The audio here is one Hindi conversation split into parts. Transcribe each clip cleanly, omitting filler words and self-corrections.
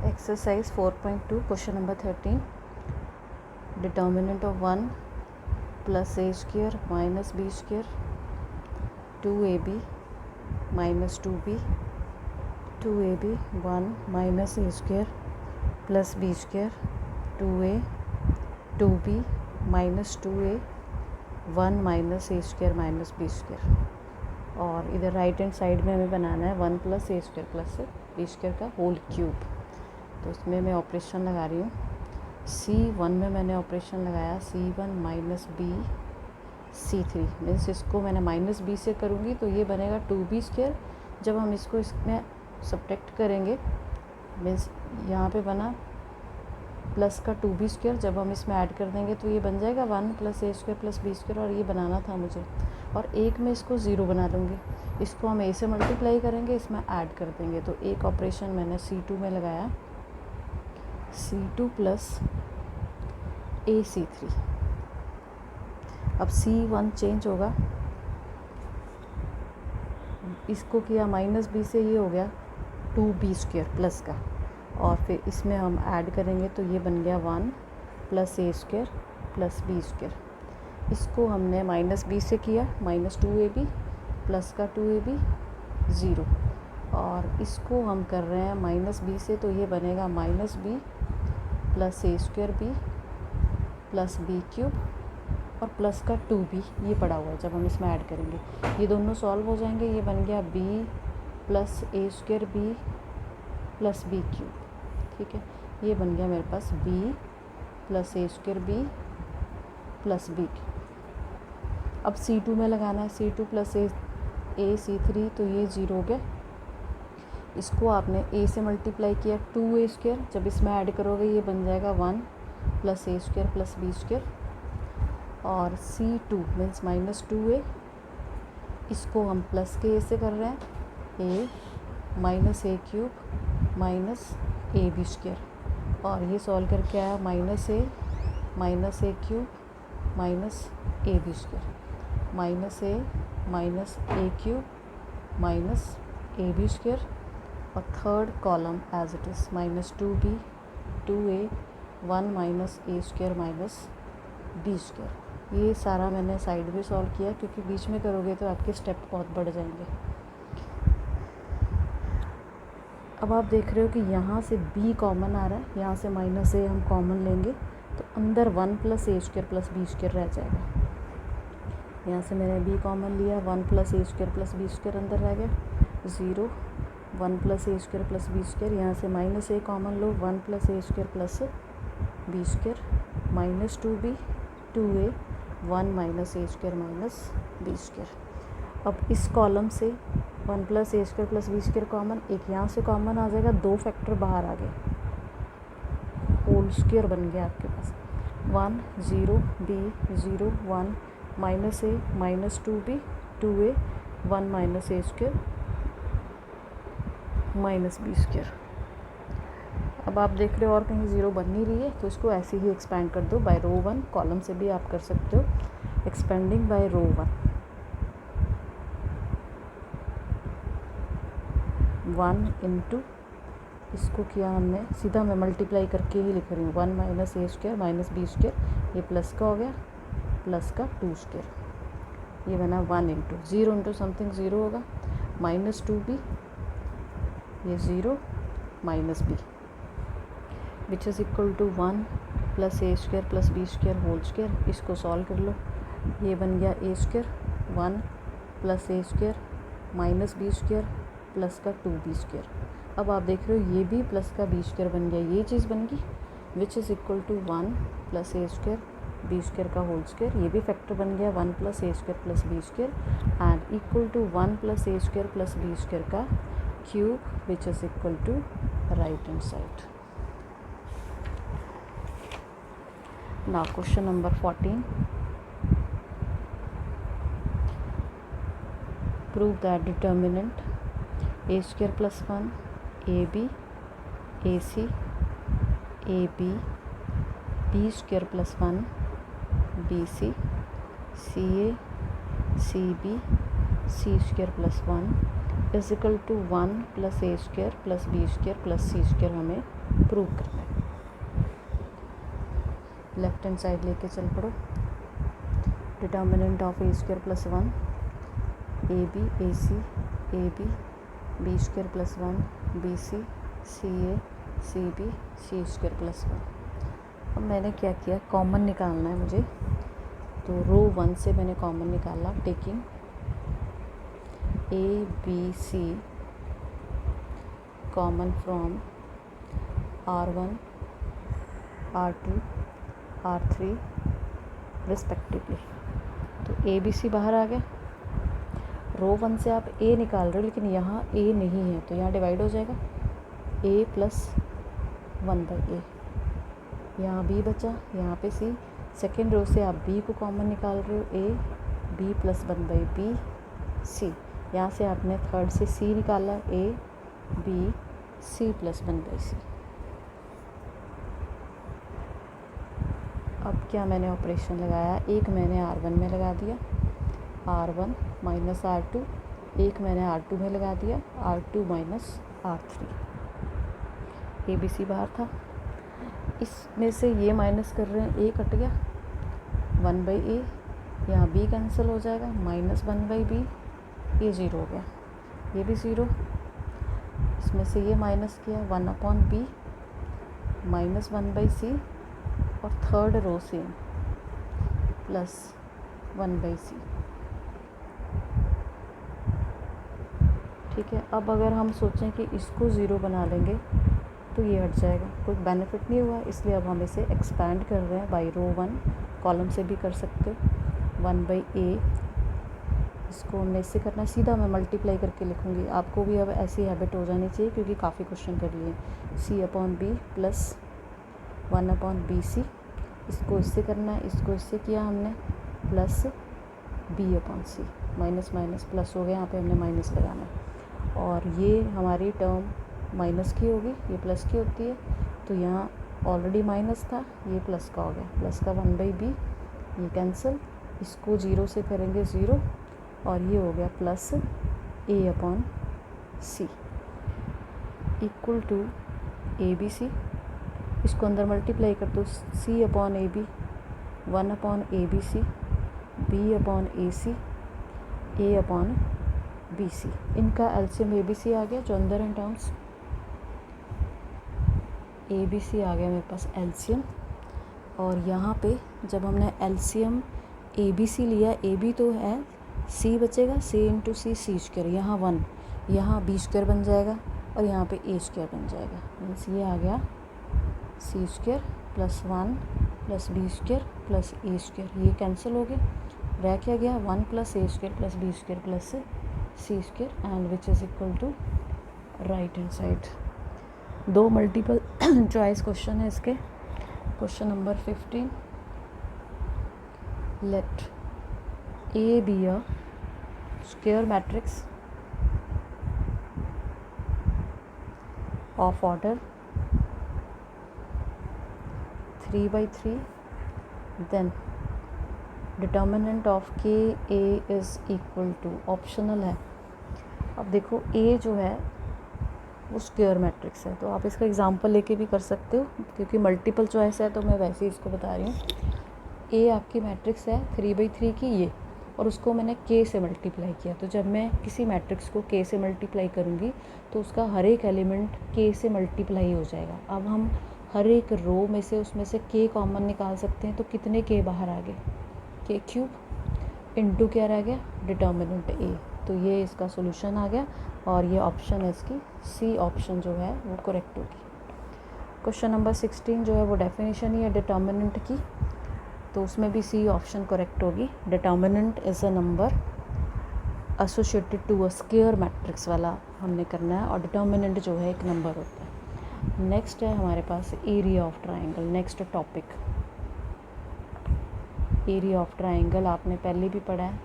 Exercise 4.2, question number 13. Determinant of 1 plus a square minus b square, 2ab minus 2b, 2ab 1 minus a square plus b square, 2a 2b minus 2a 1 minus a square minus b square. और इधर राइट हैंड साइड में हमें बनाना है 1 प्लस ए स्क्वायर प्लस बी स्क्वायर का होल क्यूब। तो उसमें मैं ऑपरेशन लगा रही हूँ। C1 में मैंने ऑपरेशन लगाया C1 minus B C3 means इसको मैंने माइनस बी से करूँगी तो ये बनेगा 2b स्क्वायर। जब हम इसको इसमें सब्ट्रैक्ट करेंगे मीन्स यहाँ पे बना प्लस का 2b स्क्वायर, जब हम इसमें ऐड कर देंगे तो ये बन जाएगा 1 प्लस ए स्क्वायर प्लस बी स्क्वायर। और ये बनाना था मुझे, और एक में इसको ज़ीरो बना दूँगी। इसको हम ए से मल्टीप्लाई करेंगे, इसमें ऐड कर देंगे। तो एक ऑपरेशन मैंने C2 में लगाया C2 प्लस ए C3। अब C1 चेंज होगा, इसको किया माइनस बी से, ये हो गया 2b स्क्वायर प्लस का, और फिर इसमें हम ऐड करेंगे तो ये बन गया 1 प्लस ए स्क्वायर प्लस बी स्क्वायर। इसको हमने माइनस बी से किया माइनस 2ab प्लस का 2ab 0, और इसको हम कर रहे हैं माइनस बी से, तो ये बनेगा माइनस बी प्लस ए square B plus B cube और प्लस का 2b ये पड़ा हुआ है। जब हम इसमें ऐड करेंगे ये दोनों सॉल्व हो जाएंगे। ये बन गया b प्लस ए square B plus B cube. ठीक है, ये बन गया मेरे पास b प्लस ए square B plus B cube. अब C2 में लगाना है C2 प्लस ए C3, तो ये 0 हो गया। इसको आपने a से मल्टीप्लाई किया 2a स्क्वायर, जब इसमें ऐड करोगे ये बन जाएगा 1 प्लस ए स्क्वायर प्लस बी स्क्वायर। और C2 मीन्स माइनस 2a, इसको हम प्लस के a से कर रहे हैं a minus a cube minus a b square. और ये सॉल्व करके आया minus a cube minus a b square, minus a cube minus a b square. और third column as it is minus 2b 2a 1 minus a square minus b square. ये सारा मैंने साइड में सॉल्व किया, क्योंकि बीच में करोगे तो आपके स्टेप बहुत बढ़ जाएंगे। अब आप देख रहे हो कि यहाँ से b कॉमन आ रहा है, यहाँ से माइनस ए हम कॉमन लेंगे तो अंदर 1 प्लस ए स्क्वायर प्लस बी स्क्वायर रह जाएगा। यहाँ से मैंने b कॉमन लिया, 1 प्लस ए स्क्वायर प्लस बी स्क्वायर अंदर रह गया 0, 1 प्लस ए स्क्वायर प्लस बी स्क्वायर। यहाँ से माइनस ए कॉमन लो, 1 plus A square plus b square minus 2b 2a 1 minus a square minus b square. अब इस कॉलम से 1 प्लस ए square plus b square common, एक यहाँ से कॉमन आ जाएगा, 2 फैक्टर बाहर आ गए, होल स्क्वायर बन गया आपके पास 1 0 b 0 1 minus A minus 2b 2a 1 minus a square minus b square. अब आप देख रहे हो और कहीं ज़ीरो बन नहीं रही है, तो इसको ऐसे ही एक्सपेंड कर दो बाय रो 1। कॉलम से भी आप कर सकते हो, एक्सपेंडिंग बाय रो 1 इंटू, इसको किया हमने सीधा, मैं मल्टीप्लाई करके ही लिख रही हूँ 1 minus a square minus b square. ये प्लस का हो गया, प्लस का 2 स्क्वायर, ये बना 1 इंटू 0 इंटू समथिंग 0 होगा माइनस 2b, ये 0 minus b which is equal to 1 plus A square plus b square whole square. इसको सॉल्व कर लो, ये बन गया a square 1 plus A square minus b square plus का 2b स्क्वायर। अब आप देख रहे हो ये भी प्लस का बी स्क्वायर बन गया, ये चीज़ बन गई which is equal to 1 plus A square b square का होल स्क्वायर। ये भी फैक्टर बन गया 1 plus A square plus b square and equal to 1 plus A square plus b square का cube which is equal to right hand side. Now question number 14, prove that determinant a square plus 1 a b a c a b b square plus 1 b c c a c b c square plus 1 is equal to 1 plus A square plus b square plus c square हमें प्रूव करना है। लेफ्ट हैंड साइड लेके चल पड़ो। Determinant of a square plus 1 a b a c a b b square plus 1 b c c a c b c square plus 1। अब मैंने क्या किया, कॉमन निकालना है मुझे, तो रो 1 से मैंने कॉमन निकाला, taking a b c common from R1 R2 R3 respectively. तो ए बी सी बाहर आ गया। रो 1 से आप ए निकाल रहे हो, लेकिन यहाँ ए नहीं है, तो यहाँ डिवाइड हो जाएगा ए प्लस 1/a। यहाँ बी बचा, यहाँ पे सी। सेकेंड रो से आप बी को कॉमन निकाल रहे हो, ए बी प्लस 1/b सी। यहाँ से आपने थर्ड से सी निकाला, ए बी सी प्लस 1/c। अब क्या मैंने ऑपरेशन लगाया, एक मैंने R1 में लगा दिया, R1 माइनस R2, एक मैंने R2 में लगा दिया, R2 माइनस R3। ए बी सी बाहर था, इसमें से ये माइनस कर रहे हैं, ए कट गया, 1/a, यहाँ b कैंसिल हो जाएगा, माइनस 1/b, ये 0 हो गया, ये भी 0। इसमें से ये माइनस किया, 1/b माइनस 1/c, और थर्ड रो से प्लस 1/c। ठीक है। अब अगर हम सोचें कि इसको 0 बना लेंगे तो ये हट जाएगा, कोई बेनिफिट नहीं हुआ, इसलिए अब हम इसे एक्सपैंड कर रहे हैं बाई रो 1, कॉलम से भी कर सकते हो, 1/a। इसको हमने इससे करना, सीधा मैं मल्टीप्लाई करके लिखूँगी। आपको भी अब ऐसी हैबिट हो जानी चाहिए, क्योंकि काफ़ी क्वेश्चन कर लिए। C/b प्लस 1/bc, इसको इससे करना है, इसको इससे किया हमने, plus b/c, minus minus plus हो गया, यहाँ पे हमने माइनस लगाना है। और ये हमारी टर्म माइनस की होगी, ये प्लस की होती है, तो यहाँ ऑलरेडी माइनस था, ये प्लस का हो गया, प्लस का 1/b, ये कैंसिल, इसको 0 से करेंगे 0, और ये हो गया plus a/c equal to ABC। इसको अंदर मल्टीप्लाई कर दो, C/AB 1/ABC B/AC A/BC। इनका एलसीएम ABC आ गया, जो अंदर हैं टर्म्स, ABC आ गया मेरे पास एलसीएम। और यहाँ पे जब हमने एलसीएम ABC लिया, AB तो है, C बचेगा, C इंटू सी C², यहाँ 1, यहाँ B² बन जाएगा, और यहाँ पे A² बन जाएगा। मीन्स ये आ गया C² plus 1 plus B² plus A², ये कैंसिल हो गया, रह क्या गया 1 plus A² plus B² plus C², and which is equal to right hand side. 2 multiple choice question है इसके। Question number 15, let A be a square matrix of order 3/3, then determinant of KA is equal to, optional है। अब देखो A जो है वो स्क्वायर मैट्रिक्स है, तो आप इसका एग्जांपल लेके भी कर सकते हो, क्योंकि मल्टीपल चॉइस है तो मैं वैसे ही इसको बता रही हूँ। A आपकी मैट्रिक्स है 3/3 की ये, और उसको मैंने K से मल्टीप्लाई किया। तो जब मैं किसी मैट्रिक्स को K से मल्टीप्लाई करूँगी तो उसका हर एक एलिमेंट K से मल्टीप्लाई हो जाएगा। अब हम हर एक रो में से उसमें से K कॉमन निकाल सकते हैं, तो कितने K बाहर आ गए, K³ इंटू क्या रह गया, डिटर्मिनेंट A। तो ये इसका सोल्यूशन आ गया, और ये ऑप्शन है इसकी, C ऑप्शन जो है वो करेक्ट होगी। क्वेश्चन नंबर 16 जो है वो डेफिनेशन ही है डिटर्मिनेंट की, तो उसमें भी C ऑप्शन करेक्ट होगी। Determinant is a number associated to a square matrix वाला हमने करना है, और डिटर्मिनेंट जो है एक नंबर होता है। नेक्स्ट है हमारे पास area of triangle, next topic. Area of triangle आपने पहले भी पढ़ा है।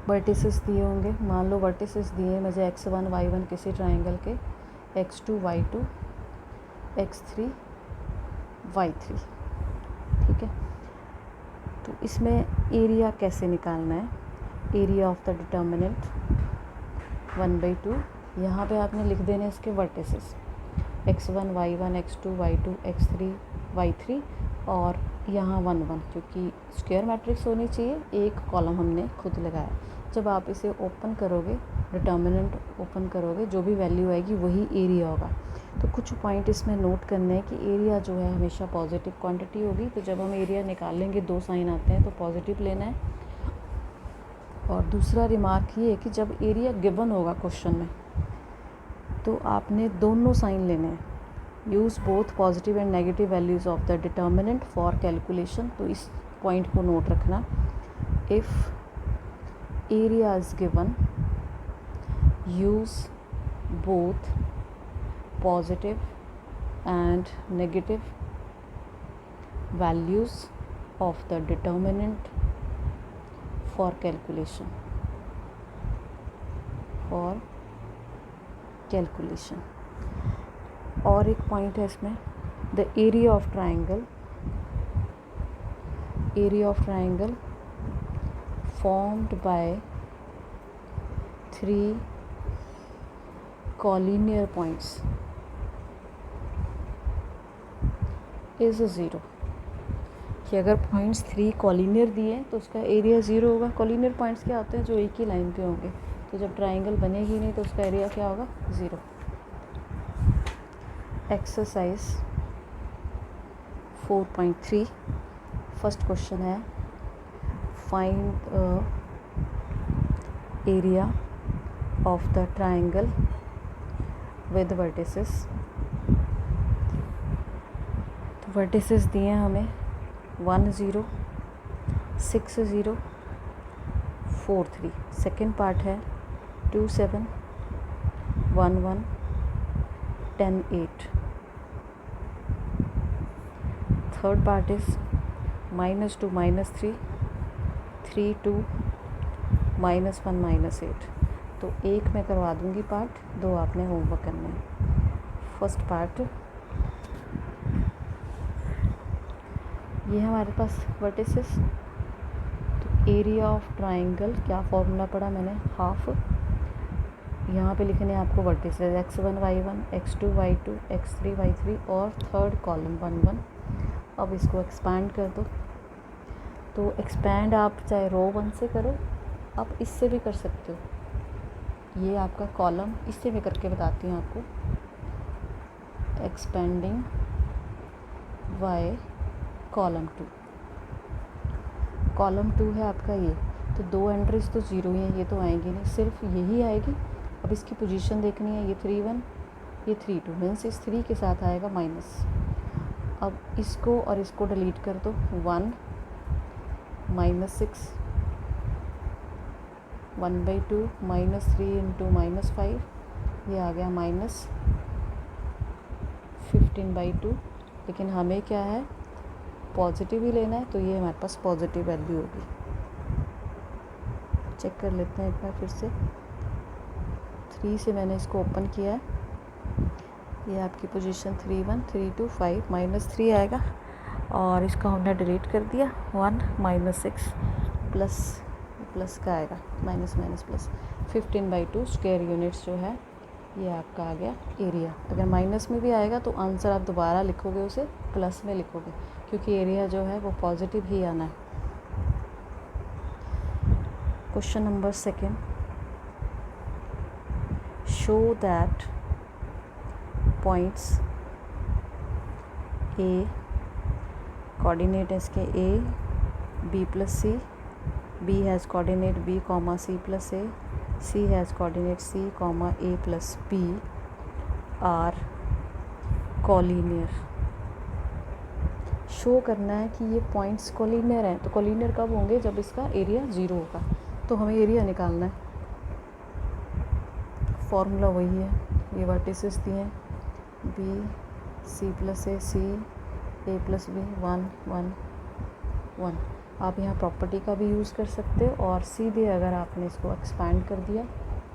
वर्टिसेस दिए होंगे, मान लो वर्टिसेस दिए मुझे x1 y1 किसी ट्राइंगल के, x2 y2 x3 y3, ठीक है। तो इसमें एरिया कैसे निकालना है, एरिया ऑफ द डिटर्मिनेंट 1/2 यहाँ पे आपने लिख देने इसके vertices x1 y1 x2 y2 x3 y3 और यहाँ 1 1, क्योंकि स्क्वायर मैट्रिक्स होनी चाहिए, एक कॉलम हमने खुद लगाया। जब आप इसे ओपन करोगे, डिटर्मिनेंट ओपन करोगे, जो भी वैल्यू आएगी वही एरिया होगा। तो कुछ पॉइंट इसमें नोट करने हैं कि एरिया जो है हमेशा पॉजिटिव क्वांटिटी होगी। तो जब हम एरिया निकालेंगे 2 साइन आते हैं तो पॉजिटिव लेना है। और दूसरा रिमार्क ये है कि जब एरिया गिवन होगा क्वेश्चन में तो आपने दोनों साइन लेने हैं। Use both positive and negative values of the determinant for calculation. तो इस पॉइंट को नोट रखना। If area is given, use both positive and negative values of the determinant for calculation और एक पॉइंट है इसमें, the area of triangle formed by 3 collinear points is 0। कि अगर पॉइंट्स 3 कॉलिनियर दिए तो उसका एरिया 0 होगा। कॉलिनियर पॉइंट्स क्या होते हैं? जो एक ही लाइन पे होंगे। तो जब ट्राइंगल बनेगी नहीं तो उसका एरिया क्या होगा? 0। एक्सरसाइज 4.3 फर्स्ट क्वेश्चन है, find area of the triangle with vertices. तो वर्टिसेस दिए हैं हमें 1 0 6 0 4 3। सेकेंड पार्ट है 2 7 1 1 10 8। Third part is -2 -3 3 2 -1 -8। तो एक मैं करवा दूंगी पार्ट, 2 आपने होमवर्क करना है। फर्स्ट पार्ट, ये है हमारे पास वर्टिसेस। तो एरिया ऑफ ट्राइंगल क्या फॉर्मूला पढ़ा मैंने? हाफ। यहाँ पे लिखने हैं आपको vertices x1 y1 x2 y2 x3 y3 और थर्ड कॉलम 1 1। अब इसको एक्सपैंड कर दो। तो एक्सपैंड आप चाहे रो 1 से करो, आप इससे भी कर सकते हो। ये आपका कॉलम, इससे मैं करके बताती हूँ आपको। Expanding y column 2। कॉलम 2 है आपका ये। तो 2 एंट्रीज तो 0 ही हैं, ये तो आएंगी नहीं, सिर्फ यही आएगी। अब इसकी पोजीशन देखनी है, ये 3 1 ये 3 2, मीन्स इस 3 के साथ आएगा माइनस। अब इसको और इसको डिलीट कर दो। 1 -6 1/2 -3 × -5, ये आ गया -15/2। लेकिन हमें क्या है? पॉजिटिव ही लेना है, तो ये हमारे पास पॉजिटिव वैल्यू होगी। चेक कर लेते हैं एक बार फिर से। 3 से मैंने इसको ओपन किया है, ये आपकी पोजीशन 3 1 3 2 5 -3 आएगा और इसको हमने डिलीट कर दिया। 1 -6 प्लस का आएगा माइनस प्लस 15/2 स्क्वायर यूनिट्स जो है ये आपका आ गया एरिया। अगर माइनस में भी आएगा तो आंसर आप दोबारा लिखोगे, उसे प्लस में लिखोगे, क्योंकि एरिया जो है वो पॉजिटिव ही आना है। Question number 2, show that points a, coordinate इसके a b plus c, B has coordinate B, C plus A, C has coordinate C, A plus B are collinear। Show करना है कि ये पॉइंट्स कोलिनियर हैं। तो कोलिनियर कब होंगे? जब इसका एरिया 0 होगा। तो हमें एरिया निकालना है। फॉर्मूला वही है, ये वर्टिसेस दिए हैं B C plus A C A plus B 1 1 1। आप यहाँ प्रॉपर्टी का भी यूज़ कर सकते हो और सीधे अगर आपने इसको एक्सपैंड कर दिया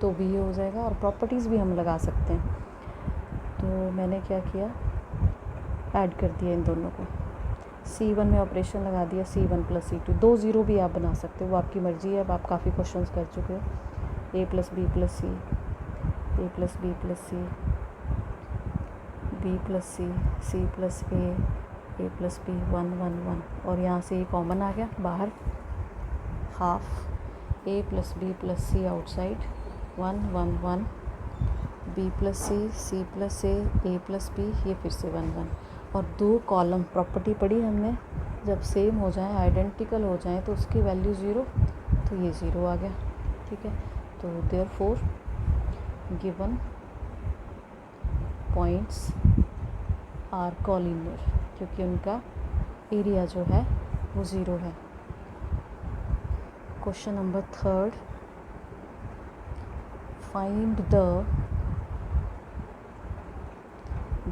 तो भी ये हो जाएगा, और प्रॉपर्टीज़ भी हम लगा सकते हैं। तो मैंने क्या किया? ऐड कर दिया इन दोनों को। C1 में ऑपरेशन लगा दिया, C1 + C2। 2 0 भी आप बना सकते हो, वो आपकी मर्ज़ी है। अब आप काफ़ी क्वेश्चंस कर चुके हो। A + B + C a plus b plus c, b plus c, c plus a plus b, 1 1 1, और यहाँ से ये कॉमन आ गया बाहर, half a plus b plus c outside, 1 1 1, b plus c plus a plus b, ये फिर से 1 1, और 2 कॉलम प्रॉपर्टी पढ़ी हमने, जब सेम हो जाए, आइडेंटिकल हो जाए तो उसकी वैल्यू 0, तो ये 0 आ गया, ठीक है। तो therefore given points are collinear, क्योंकि उनका एरिया जो है वो 0 है। Question number 3, find the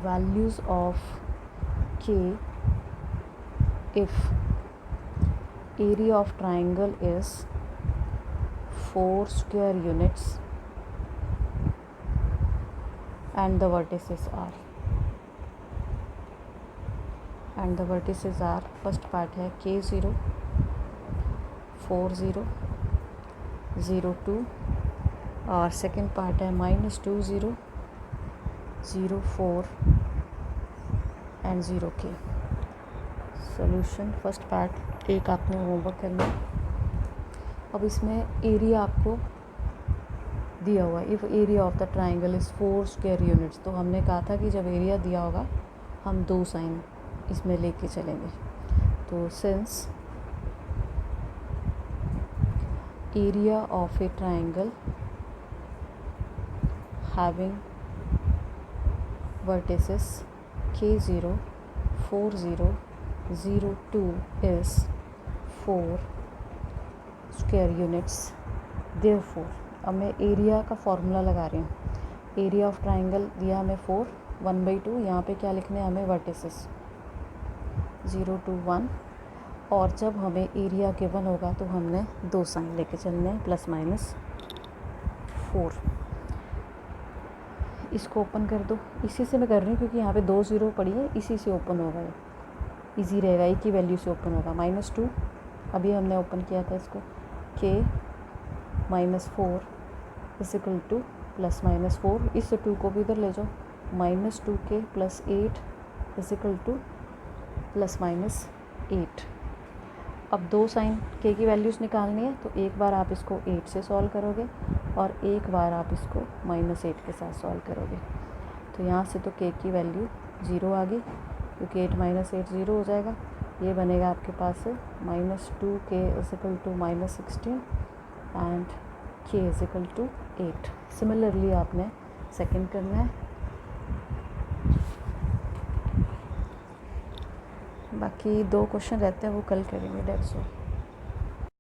values of k if area of triangle is 4 square units and the vertices are, first part है k0 4 0 0 2, और सेकेंड पार्ट है -2 0 0 4 and 0 k। Solution, first part एक आपने होमवर्क करना। अब इसमें एरिया आपको दिया हुआ है, if area of the triangle is 4 square units, तो हमने कहा था कि जब एरिया दिया होगा हम 2 साइन इसमें लेके चलेंगे। तो since area of A triangle having vertices k0 4 0 0 2 is 4 square units, therefore, अब मैं एरिया का फॉर्मूला लगा रही हूँ। एरिया ऑफ ट्राइंगल दिया हमें 4, 1/2, यहाँ पे क्या लिखने हैं हमें, वर्टिसेस 0 2 1, और जब हमें एरिया गिवन होगा तो हमने 2 साइन लेके चलने हैं, +-4। इसको ओपन कर दो, इसी से मैं कर रही हूँ क्योंकि यहाँ पे 2 0 पड़ी है, इसी से ओपन होगा, ये ईजी रहेगा, एक ही वैल्यू से ओपन होगा। -2 अभी हमने ओपन किया था इसको, k -4 इक्वल टू +-4, इस 2 को भी इधर ले जाओ, -2k + 8 इक्वल टू +-8। अब 2 साइन k की वैल्यूज़ निकालनी है, तो एक बार आप इसको 8 से सॉल्व करोगे और एक बार आप इसको -8 के साथ सॉल्व करोगे। तो यहाँ से तो k की वैल्यू 0 आ गई, क्योंकि 8 -8 0 हो जाएगा। ये बनेगा आपके पास -2k equal to -16 and k equal to 8। Similarly आपने सेकंड करना है। बाकी 2 क्वेश्चन रहते हैं वो कल करेंगे, डेट्स ऑल।